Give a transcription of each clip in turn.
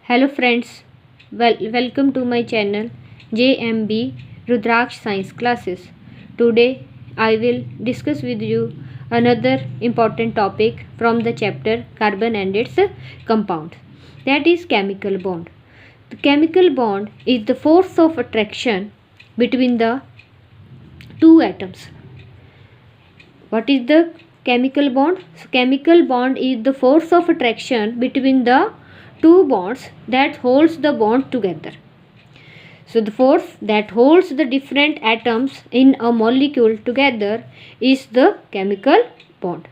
Hello friends, welcome to my channel JMB Rudraksh Science Classes. Today I will discuss with you another important topic from the chapter Carbon and its compounds, that is chemical bond. The chemical bond is the force of attraction between the two atoms. What is the chemical bond? So, chemical bond is the force of attraction between the two bonds that holds the bond together. So the force that holds the different atoms in a molecule together is the chemical bond.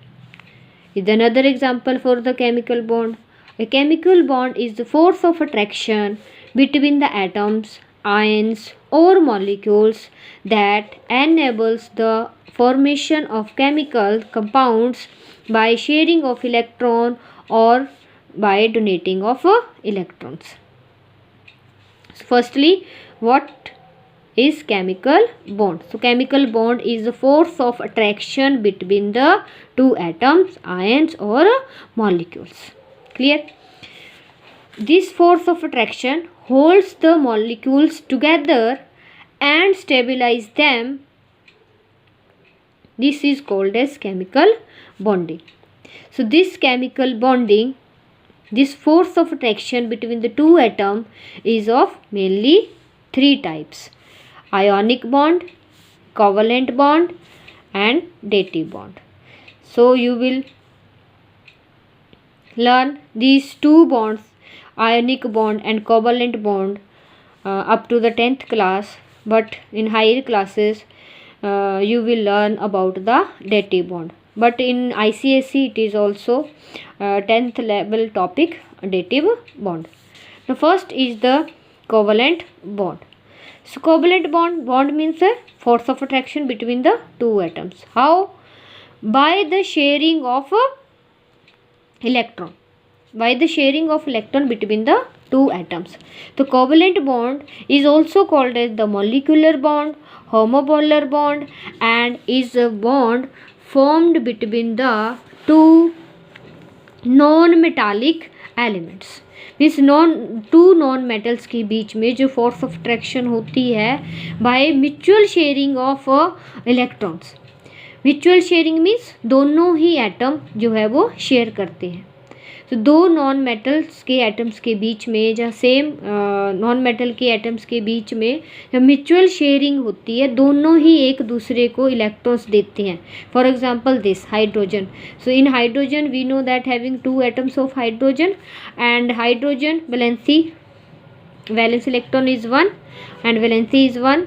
Is another example for the chemical bond. A chemical bond is the force of attraction between the atoms, ions or molecules that enables the formation of chemical compounds by sharing of electron or by donating of electrons. Firstly, what is chemical bond? So chemical bond is the force of attraction between the two atoms, ions or molecules. Clear? This force of attraction holds the molecules together and stabilize them. This is called as chemical bonding. So this chemical bonding, this force of attraction between the two atoms is of mainly three types: ionic bond, covalent bond and dative bond. So you will learn these two bonds, ionic bond and covalent bond, up to the 10th class, but in higher classes you will learn about the dative bond. But in ICSE it is also 10th level topic, dative bond. Now first is the covalent bond. So covalent bond means a force of attraction between the two atoms. How? By the sharing of electron. By the sharing of electron between the two atoms. The covalent bond is also called as the molecular bond, homopolar bond, and is a bond formed between the two non-metallic elements. Means two non metals के बीच में जो force of attraction होती है by mutual sharing of electrons. Mutual sharing means दोनों ही atom जो है वो शेयर करते हैं. तो दो नॉन मेटल्स के एटम्स के बीच में जहाँ सेम नॉन मेटल के एटम्स के बीच में जब म्यूचुअल शेयरिंग होती है, दोनों ही एक दूसरे को इलेक्ट्रॉन्स देते हैं. For example this hydrogen. So in hydrogen we know that having two atoms of hydrogen and hydrogen valence electron is 1 and valency is 1.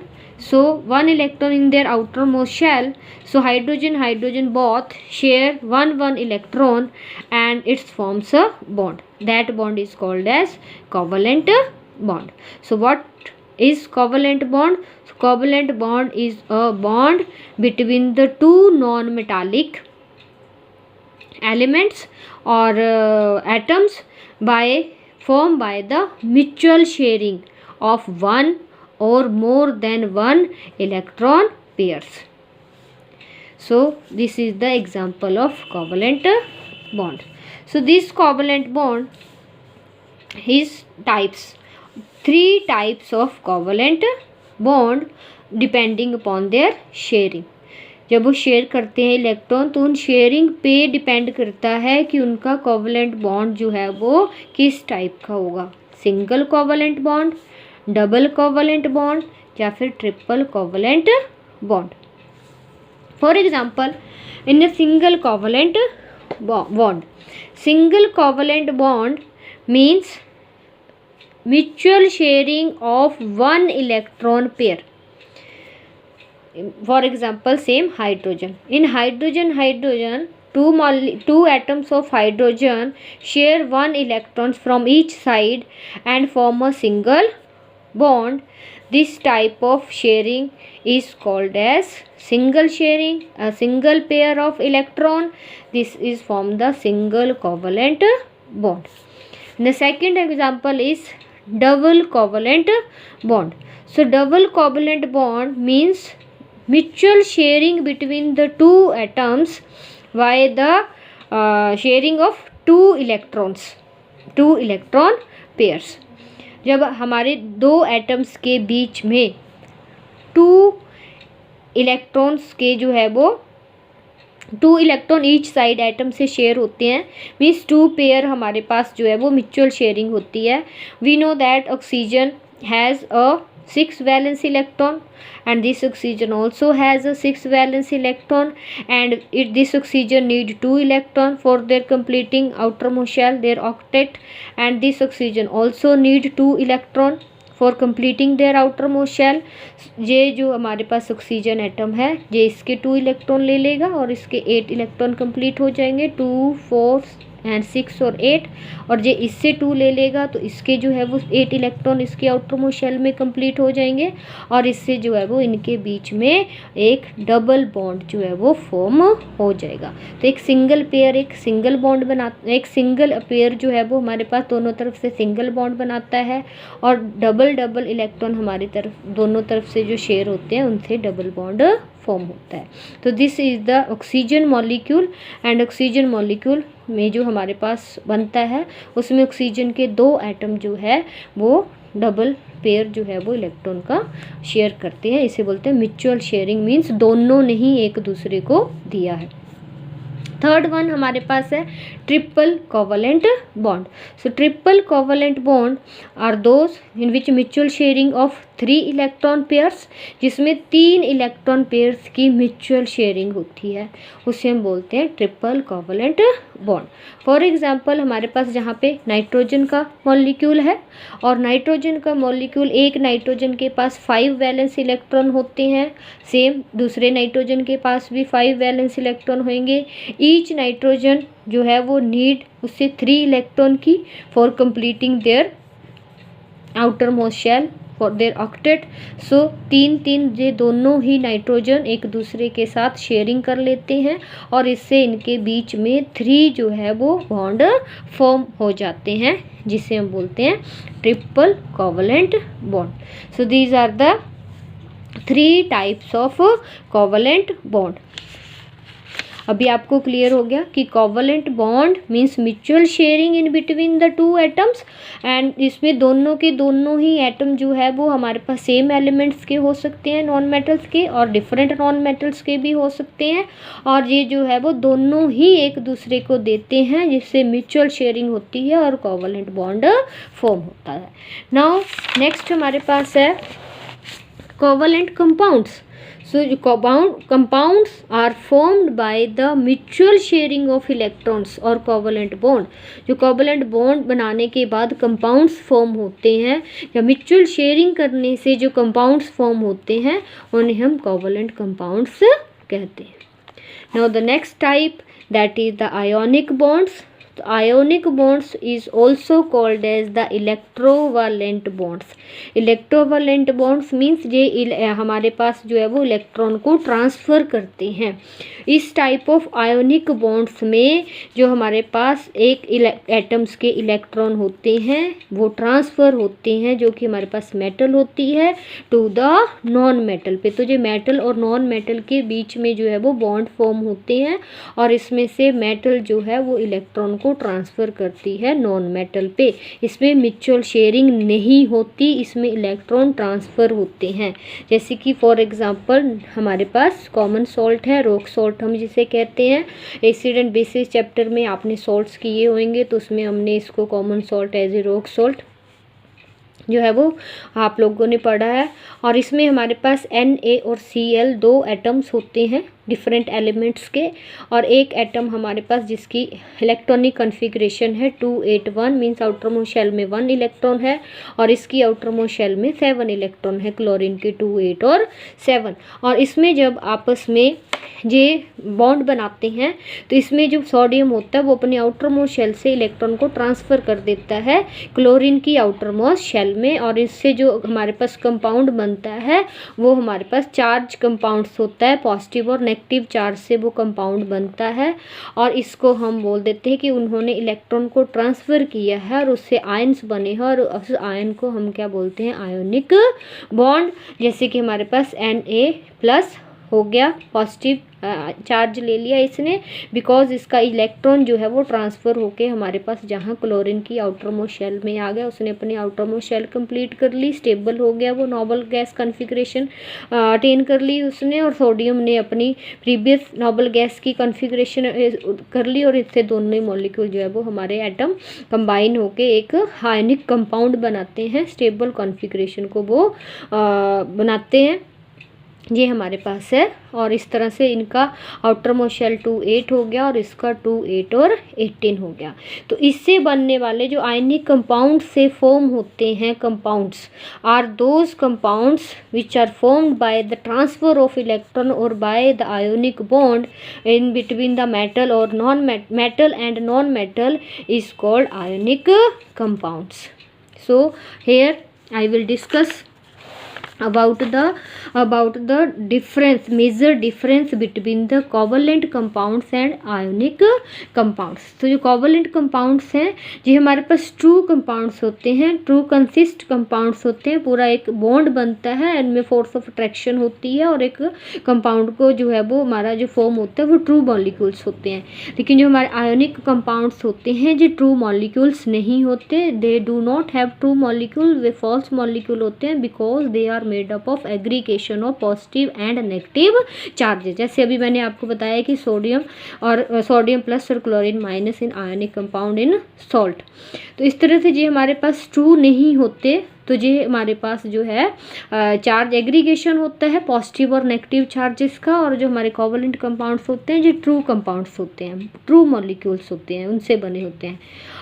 So one electron in their outermost shell. So hydrogen both share one electron and it forms a bond. That bond is called as covalent bond. So what is covalent bond? So covalent bond is a bond between the two non-metallic elements or atoms formed by the mutual sharing of one or more than one electron pairs. So this is the example of covalent bond. So this covalent bond is types, three types of covalent bond depending upon their sharing. जब वो share करते हैं electron तो उन sharing पे depend करता है कि उनका कोवलेंट बॉन्ड जो है वो किस टाइप का होगा. Single covalent bond, double covalent bond या फिर triple covalent bond. For example in a single covalent bond, single covalent bond means mutual sharing of one electron pair. For example, same hydrogen. In hydrogen, two atoms of hydrogen share one electrons from each side and form a single bond. This type of sharing is called as single sharing. A single pair of electron, this is formed the single covalent bond. The second example is double covalent bond. So double covalent bond means mutual sharing between the two atoms by the sharing of two electrons. 2 electron pairs. जब हमारे 2 atoms के बीच में 2 electrons के जो है वो 2 electron each side atom से शेयर होते हैं, मीन्स 2 पेयर हमारे पास जो है वो म्यूचुअल शेयरिंग होती है। We know that oxygen has a 6 valence electron and this oxygen also has a 6 valence electron, and this oxygen need 2 electron for their completing outermost shell, their octet, and this oxygen also need 2 electron for completing their outermost shell. ये जो हमारे पास oxygen atom है ये इसके 2 electron ले लेगा और इसके 8 इलेक्ट्रॉन कंप्लीट हो जाएंगे, 2 4 एंड 6 और 8, और ये इससे 2 ले लेगा तो इसके जो है वो 8 इलेक्ट्रॉन इसके आउटर मोस्ट शेल में कंप्लीट हो जाएंगे, और इससे जो है वो इनके बीच में एक डबल बॉन्ड जो है वो फॉर्म हो जाएगा। तो एक सिंगल पेयर एक सिंगल बॉन्ड बनाता, एक सिंगल पेयर जो है वो हमारे पास दोनों तरफ से सिंगल बॉन्ड बनाता है, और डबल इलेक्ट्रॉन हमारी तरफ दोनों तरफ से जो शेयर होते हैं उनसे डबल बॉन्ड फॉर्म होता है। तो this is the oxygen molecule, and oxygen molecule में जो हमारे पास बनता है उसमें ऑक्सीजन के 2 एटम जो है वो डबल पेयर जो है वो इलेक्ट्रॉन का शेयर करते हैं। इसे बोलते हैं म्यूचुअल शेयरिंग, मीन्स दोनों ने ही एक दूसरे को दिया है। थर्ड वन हमारे पास है triple covalent bond. So triple covalent bond are those in which mutual sharing of 3 electron pairs, जिसमें 3 इलेक्ट्रॉन पेयर्स की म्यूचुअल शेयरिंग होती है, उसे हम बोलते हैं triple covalent bond. For example हमारे पास जहाँ पे नाइट्रोजन का मॉलिक्यूल है, और नाइट्रोजन का मॉलिक्यूल एक नाइट्रोजन के पास 5 वैलेंस इलेक्ट्रॉन होते हैं, सेम दूसरे नाइट्रोजन के पास भी 5 वैलेंस इलेक्ट्रॉन होंगे। ईच नाइट्रोजन जो है वो नीड उससे 3 इलेक्ट्रॉन की for completing their outermost shell for their octet. So 3 ये दोनों ही नाइट्रोजन एक दूसरे के साथ शेयरिंग कर लेते हैं, और इससे इनके बीच में 3 जो है वो बॉन्ड फॉर्म हो जाते हैं, जिसे हम बोलते हैं triple covalent bond. So these are the 3 types of covalent bond. अभी आपको क्लियर हो गया कि covalent bond means mutual sharing in between the 2 atoms, and इसमें दोनों के दोनों ही एटम जो है वो हमारे पास सेम एलिमेंट्स के हो सकते हैं, नॉन मेटल्स के, और डिफरेंट नॉन मेटल्स के भी हो सकते हैं, और ये जो है वो दोनों ही एक दूसरे को देते हैं, जिससे म्यूचुअल शेयरिंग होती है और कोवलेंट बॉन्ड फॉर्म होता है। नाउ नेक्स्ट हमारे पास है covalent compounds. So compounds are formed by the mutual sharing of electrons और covalent bond। जो covalent bond बनाने के बाद compounds form होते हैं, या mutual sharing करने से जो compounds form होते हैं उन्हें हम covalent compounds कहते हैं। Now the next type, that is the ionic bonds। तो ionic bonds is also called as the electrovalent bonds। electrovalent bonds means ये हमारे पास जो है वो इलेक्ट्रॉन को ट्रांसफ़र करते हैं। इस टाइप ऑफ आयोनिक बॉन्ड्स में जो हमारे पास एक एटम्स के इलेक्ट्रॉन होते हैं वो ट्रांसफ़र होते हैं, जो कि हमारे पास मेटल होती है, टू द नॉन मेटल पे। तो जो मेटल और नॉन मेटल के बीच में जो है वो बॉन्ड फॉर्म होते हैं, और इसमें से मेटल जो है वो इलेक्ट्रॉन को ट्रांसफ़र करती है नॉन मेटल पे। इसमें म्यूचुअल शेयरिंग नहीं होती, इसमें इलेक्ट्रॉन ट्रांसफ़र होते हैं। जैसे कि फॉर एग्जांपल हमारे पास कॉमन सॉल्ट है, रॉक सॉल्ट हम जिसे कहते हैं। एसिड एंड बेसिस चैप्टर में आपने सॉल्ट्स किए होंगे, तो उसमें हमने इसको common salt as a rock salt जो है वो आप लोगों ने पढ़ा है। और इसमें हमारे पास Na और Cl 2 एटम्स होते हैं डिफरेंट एलिमेंट्स के, और एक एटम हमारे पास जिसकी इलेक्ट्रॉनिक कॉन्फ़िगरेशन है 281, मीन्स आउटर मोस्ट शेल में 1 इलेक्ट्रॉन है, और इसकी आउटर मोस्ट शेल में 7 इलेक्ट्रॉन है, क्लोरीन के 2 8 और 7। और इसमें जब आपस में ये बॉन्ड बनाते हैं तो इसमें जो सोडियम होता है वो अपने आउटर मोस्ट शेल से इलेक्ट्रॉन को ट्रांसफ़र कर देता है क्लोरीन की आउटर मोस्ट शेल में, और इससे जो हमारे पास कंपाउंड बनता है वो हमारे पास चार्ज कंपाउंड्स होता है, पॉजिटिव और नेगेटिव चार्ज से वो कंपाउंड बनता है। और इसको हम बोल देते हैं कि उन्होंने इलेक्ट्रॉन को ट्रांसफ़र किया है और उससे आयन्स बने हैं, और उस आयन को हम क्या बोलते हैं, आयोनिक बॉन्ड। जैसे कि हमारे पास Na+ हो गया, पॉजिटिव चार्ज ले लिया इसने, बिकॉज इसका इलेक्ट्रॉन जो है वो ट्रांसफ़र होके हमारे पास जहाँ क्लोरीन की आउटर मोस्ट शेल में आ गया, उसने अपनी आउटर मोस्ट शेल कंप्लीट कर ली, स्टेबल हो गया, वो नोबल गैस कॉन्फ़िगरेशन अटेन कर ली उसने, और सोडियम ने अपनी प्रीवियस नोबल गैस की कॉन्फ़िगरेशन कर ली, और इससे दोनों ही मॉलिक्यूल जो है वो हमारे एटम कंबाइन होके एक आयनिक कंपाउंड बनाते हैं, स्टेबल कॉन्फ़िगरेशन को वो बनाते हैं। ये हमारे पास है, और इस तरह से इनका आउटर मोस्ट शेल 2 8 हो गया और इसका 2 8 और 18 हो गया। तो इससे बनने वाले जो आयनिक कंपाउंड से फॉर्म होते हैं compounds are those compounds which are formed by the transfer of electron और by the ionic bond in between the metal और non metal and non metal is called ionic compounds. So here I will discuss about the difference, major difference between the covalent compounds and ionic compounds। तो जो covalent compounds हैं ये हमारे पास true compounds होते हैं, true consist compounds होते हैं, पूरा एक bond बनता है, इनमें force of attraction होती है, और एक compound को जो है वो हमारा जो form होता है वो true molecules होते हैं। लेकिन जो हमारे ionic compounds होते हैं जो true molecules नहीं होते, they do not have true molecule, way false molecule होते हैं, because they are made up of aggregation of positive and negative charges. जैसे अभी मैंने आपको बताया कि सोडियम प्लस और chlorine minus in ionic compound in salt. तो इस तरह से ये हमारे पास ट्रू नहीं होते, तो ये हमारे पास जो है चार्ज एग्रीगेशन होता है पॉजिटिव और नेगेटिव चार्जेस का, और जो हमारे कोवलेंट कंपाउंड्स होते हैं ये ट्रू कंपाउंड्स होते हैं, ट्रू मॉलिक्यूल्स होते हैं, उनसे बने होते हैं।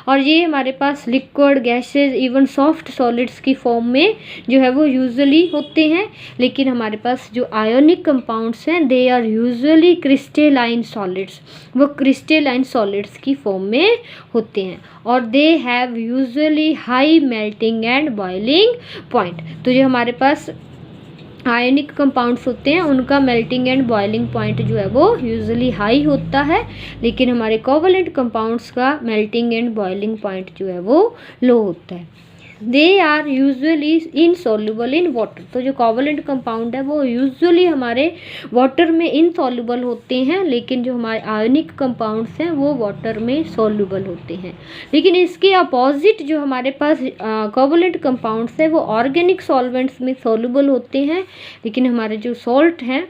और ये हमारे पास liquid gases even soft solids की फॉर्म में जो है वो यूजुअली होते हैं। लेकिन हमारे पास जो आयोनिक कंपाउंड्स हैं they are usually crystalline solids, वो क्रिस्टलाइन सॉलिड्स की फॉर्म में होते हैं, और they have usually high melting and boiling point. तो जो हमारे पास आयनिक कंपाउंड्स होते हैं उनका मेल्टिंग एंड बॉइलिंग पॉइंट जो है वो यूजुअली हाई होता है, लेकिन हमारे कोवलेंट कंपाउंड्स का मेल्टिंग एंड बॉइलिंग पॉइंट जो है वो लो होता है। They are usually insoluble in water. तो जो कोवलेंट कंपाउंड है वो यूजुअली हमारे वाटर में इनसॉल्युबल होते हैं, लेकिन जो हमारे आयनिक कंपाउंड्स हैं वो वाटर में सॉल्युबल होते हैं। लेकिन इसके अपोजिट जो हमारे पास कोवलेंट कंपाउंड्स है वो ऑर्गेनिक सॉल्वेंट्स में सॉल्युबल होते हैं, लेकिन हमारे जो सॉल्ट हैं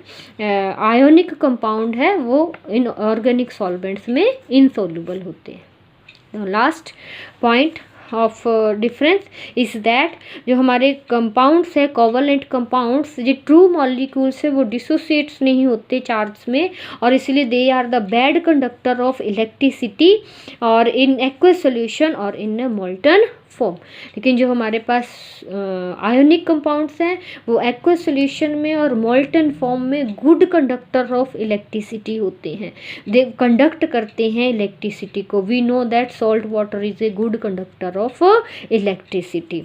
आयोनिक कंपाउंड है वो इन ऑर्गेनिक सॉल्वेंट्स में इनसॉल्युबल होते हैं। Last point of difference is that जो हमारे कंपाउंड्स है कोवलेंट कंपाउंड्स जो ट्रू मॉलिक्यूल्स है वो डिसोसिएट्स नहीं होते चार्ज में, और इसलिए they are the bad conductor of electricity और इन एक्वस सोल्यूशन और इन मोल्टन फॉर्म। लेकिन जो हमारे पास आयोनिक कंपाउंड्स हैं वो एक्वस सोल्यूशन में और मोल्टन फॉर्म में गुड कंडक्टर ऑफ इलेक्ट्रिसिटी होते हैं, दे कंडक्ट करते हैं इलेक्ट्रिसिटी को। We know that salt water is a good conductor of electricity.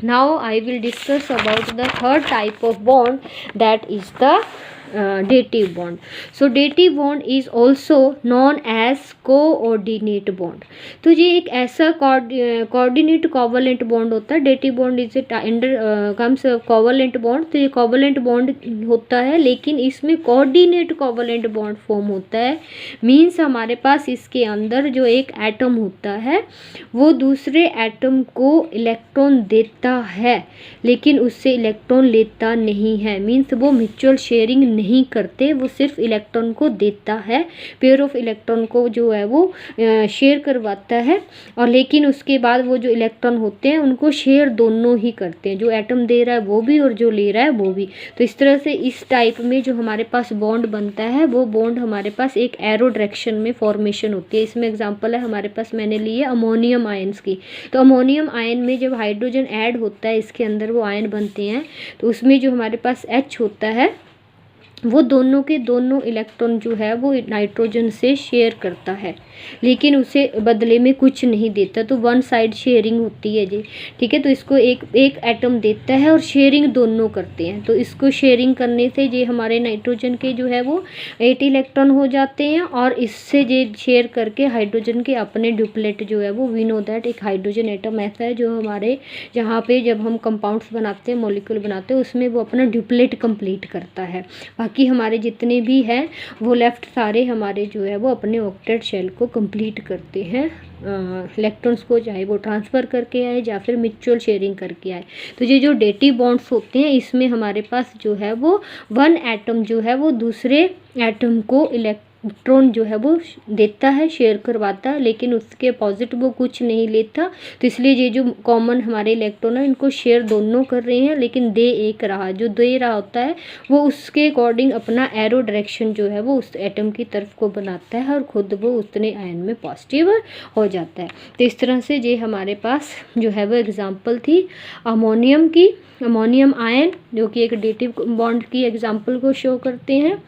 Now I will discuss about the third type of bond, that is the dative bond. So dative bond is also known as coordinate bond। तो ये एक ऐसा coordinate covalent bond होता है। dative bond is comes covalent bond। तो ये covalent bond होता है, लेकिन इसमें coordinate covalent bond form होता है। मीन्स हमारे पास इसके अंदर जो एक एटम होता है वो दूसरे एटम को इलेक्ट्रॉन देता है, लेकिन उससे इलेक्ट्रॉन लेता नहीं है। मीन्स वो म्यूचुअल शेयरिंग नहीं करते, वो सिर्फ इलेक्ट्रॉन को देता है, पेयर ऑफ इलेक्ट्रॉन को जो है वो शेयर करवाता है, और लेकिन उसके बाद वो जो इलेक्ट्रॉन होते हैं उनको शेयर दोनों ही करते हैं, जो एटम दे रहा है वो भी और जो ले रहा है वो भी। तो इस तरह से इस टाइप में जो हमारे पास बॉन्ड बनता है वो बॉन्ड हमारे पास एक एरो डायरेक्शन में फॉर्मेशन होती है। इसमें एग्जांपल है हमारे पास, मैंने ली है अमोनियम आयन्स की। तो अमोनियम आयन में जब हाइड्रोजन ऐड होता है इसके अंदर वो आयन बनते हैं, तो उसमें जो हमारे पास H होता है वो दोनों के दोनों इलेक्ट्रॉन जो है वो नाइट्रोजन से शेयर करता है, लेकिन उसे बदले में कुछ नहीं देता। तो वन साइड शेयरिंग होती है जी, ठीक है। तो इसको एक एटम देता है और शेयरिंग दोनों करते हैं। तो इसको शेयरिंग करने से ये हमारे नाइट्रोजन के जो है वो 8 इलेक्ट्रॉन हो जाते हैं, और इससे ये शेयर करके हाइड्रोजन के अपने ड्यूप्लेट जो है वो, वी नो दैट एक हाइड्रोजन एटम ऐसा है जो हमारे जहाँ पे जब हम कंपाउंड्स बनाते हैं, मॉलिक्यूल बनाते हैं, उसमें वो अपना ड्यूप्लेट कंप्लीट करता है। बाकी हमारे जितने भी हैं वो लेफ्ट सारे हमारे जो है वो अपने ऑक्टेट शेल को कंप्लीट करते हैं इलेक्ट्रॉन्स को, चाहे वो ट्रांसफ़र करके आए या फिर म्यूचुअल शेयरिंग करके आए। तो ये जो डेटिव बॉन्ड्स होते हैं इसमें हमारे पास जो है वो वन एटम जो है वो दूसरे एटम को इलेक्ट्रॉन जो है वो देता है, शेयर करवाता है, लेकिन उसके अपोजिट वो कुछ नहीं लेता। तो इसलिए ये जो कॉमन हमारे इलेक्ट्रॉन है इनको शेयर दोनों कर रहे हैं, लेकिन दे एक रहा, जो दे रहा होता है वो उसके अकॉर्डिंग अपना एरो डायरेक्शन जो है वो उस एटम की तरफ को बनाता है और ख़ुद वो उतने आयन में पॉजिटिव हो जाता है। तो इस तरह से ये हमारे पास जो है वो एग्जाम्पल थी अमोनियम की, अमोनियम आयन जो कि एक डेटिव बॉन्ड की एग्जाम्पल को शो करते हैं।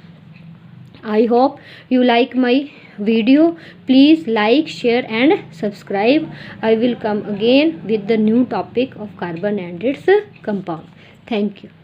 I hope you like my video. Please like, share and subscribe. I will come again with the new topic of carbon and its compound. Thank you.